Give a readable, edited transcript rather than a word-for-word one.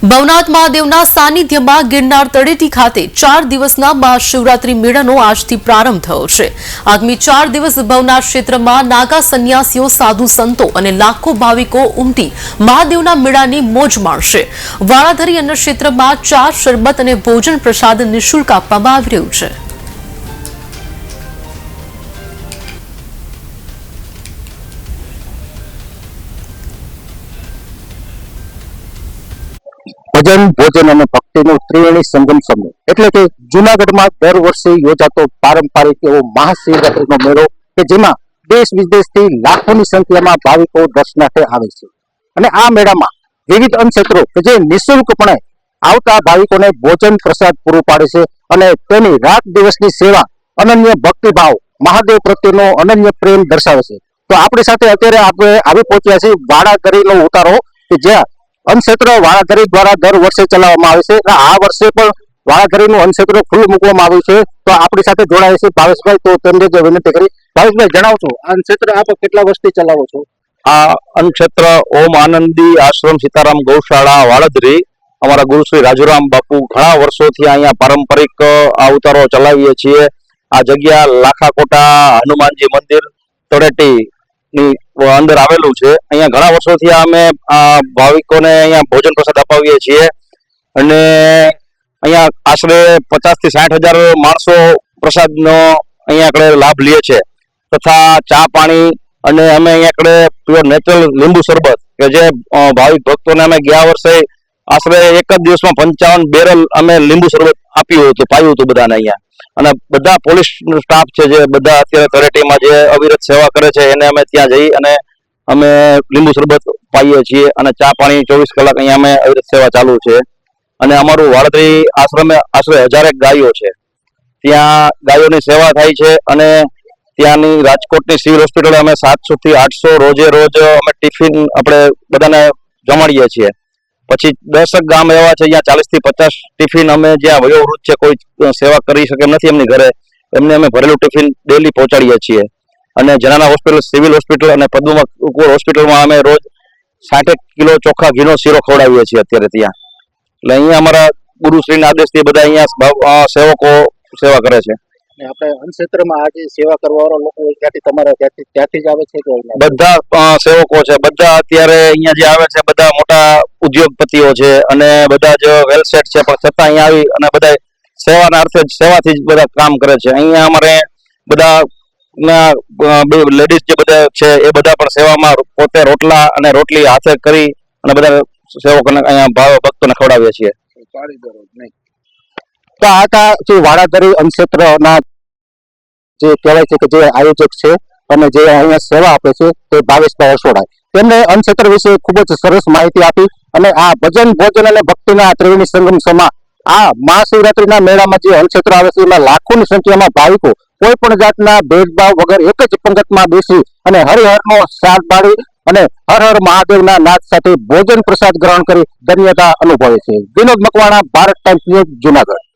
ભવનાથ મહાદેવના સાનિધ્યમાં ગિરનાર તળેટી ખાતે 4 દિવસના મહાશિવરાત્રી મેળાનો આજથી પ્રારંભ થયો છે। આગામી 4 દિવસ ભવનાથ ક્ષેત્રમાં નાગા સંન્યાસીઓ, સાધુ સંતો અને લાખો ભાવિકો ઉમટી મહાદેવના મેળાની મોજ માણશે। વાળાધરી અન્ન ક્ષેત્રમાં ચા, શરબત અને ભોજન પ્રસાદ નિઃશુલ્ક આપવામાં આવી રહ્યું છે। ભજન, ભોજન અને ભક્તિનું ત્રિવેણી સંગમ સમય એટલે કે જૂનાગઢમાં દર વર્ષે યોજાતો પારંપરિક એવો મહાશિવરાત્રીનો મેળો કે જેમાં દેશ વિદેશથી લાખોની સંખ્યામાં ભાવિકો દર્શનાર્થે આવે છે। અને આ મેળામાં વિવિધ અન્નક્ષેત્રો કે જે નિઃશુલ્કપણે આવતા ભાવિકોને ભોજન પ્રસાદ પૂરું પાડે છે અને તેની રાત દિવસની સેવા, અનન્ય ભક્તિભાવ, મહાદેવ પ્રત્યેનો અનન્ય પ્રેમ દર્શાવે છે। તો આપણી સાથે અત્યારે આપણે આવી પહોંચ્યા છીએ વાળાધરીનો ઉતારો કે જ્યાં અન્નક્ષેત્ર વાળાધરી દ્વારા દર વર્ષે ચલાવવામાં આવે છે। આ વર્ષે પણ વાળાધરીનું અન્નક્ષેત્ર ખુલ્લું મૂકવામાં આવ્યું છે। તો આપણી સાથે જોડાયા છે ભાવેશભાઈ। તો તેમને જે વિનંતી કરી, ભાવેશભાઈ જણાવશો આ અન્નક્ષેત્ર આપ કેટલા વર્ષથી ચલાવો છો? આ અન્નક્ષેત્ર ઓમ આનંદી આશ્રમ સીતારામ ગૌશાળા વાળાધરી અમારા ગુરુ શ્રી રાજુરામ બાપુ ઘણા વર્ષોથી અહીંયા પારંપરિક આ ઉતારો ચલાવીએ છીએ। આ જગ્યા લાખાકોટા હનુમાનજી મંદિર તળેટી ની અંદર આવેલું છે। અહીંયા ઘણા વર્ષોથી અમે ભાવિકોને અહીંયા ભોજન પ્રસાદ અપાવીએ છીએ અને અહીંયા આશરે 50 થી 60,000 માણસો પ્રસાદનો અહીંયા આગળ લાભ લે છે। તથા ચા પાણી અને અમે અહીંયા આગળ પ્યોર નેચરલ લીંબુ શરબત કે જે ભાવિક ભક્તોને અમે ગયા વર્ષે આશરે એક જ દિવસમાં 55 બેરલ અમે લીંબુ શરબત આપ્યું હતું, પાયું હતું બધાને અહીંયા। અને બધા પોલીસ સ્ટાફ છે જે બધા અત્યારે તળેટીમાં જે અવિરત સેવા કરે છે એને અમે ત્યાં જઈ અને અમે લીંબુ શરબત પાઈએ છીએ અને ચા પાણી 24 કલાક અહીંયા અમે અવિરત સેવા ચાલુ છે। અને અમારું વાળાધરી આશ્રમે આશરે 1000 ગાયો છે, ત્યાં ગાયોની સેવા થાય છે। અને ત્યાંની રાજકોટની સિવિલ હોસ્પિટલે અમે 700 થી 800 રોજે રોજ અમે ટિફિન આપણે બધાને જમાડીએ છીએ। પછી 10 ગામ એવા છે જ્યાં 40 થી 50 ટિફિન અમે જ્યાં વયોવૃદ્ધ છે, કોઈ સેવા કરી શકે નથી એમની ઘરે, એમને અમે ભરેલું ટિફિન ડેલી પહોંચાડીએ છીએ। અને જનાના હોસ્પિટલ, સિવિલ હોસ્પિટલ અને પદ્મા હોસ્પિટલમાં અમે રોજ 60 કિલો ચોખ્ખા ઘીનો શીરો ખવડાવીએ છીએ અત્યારે ત્યાં। એટલે અહીંયા અમારા ગુરુશ્રીના આદેશથી બધા અહીંયા સેવકો સેવા કરે છે। આપણે અન્નક્ષેત્રમાં આજે સેવા કરવાવાળા લોકો ત્યાંથી તમારા ત્યાંથી જ આવે છે કે બધા સેવકો છે, બધા અત્યારે અહીંયા જે આવે છે બધા મોટા ઉદ્યોગપતિઓ છે અને બધા જ વેલ સેટ છે, પણ છતાં અહીંયા આવી અને બધા સેવાના અર્થે સેવાથી જ બધા કામ કરે છે। અહીંયા અમારે બધા લેડીઝ જે બધા છે એ બધા પણ સેવામાં પોતે રોટલા અને રોટલી હાથે કરી અને બધા સેવકોને અહીંયા ભક્તોને ખવડાવીએ છીએ। તો આ હતા જે વાળાધરી અન્નક્ષેત્રના જે કહેવાય છે કે જે આયોજક છે અને જે અહીંયા સેવા આપે છે તે ભાવેશભાઈ અસોડા। તેમણે અન્નક્ષેત્ર વિશે ખૂબ જ સરસ માહિતી આપી અને આ ભજન, ભોજન અને ભક્તિના ત્રિવેણી સંગમ સમા આ મહાશિવરાત્રીના મેળામાં જે અન્નક્ષેત્ર આવે છે એમાં લાખોની સંખ્યામાં ભાવિકો કોઈ પણ જાતના ભેદભાવ વગર એક જ પંગતમાં બેસી અને હરિહરનો સાથ પાડી અને હર હર મહાદેવના નાદ સાથે ભોજન પ્રસાદ ગ્રહણ કરી ધન્યતા અનુભવે છે। Vinod Makwana, Bharat times news, Junagadh.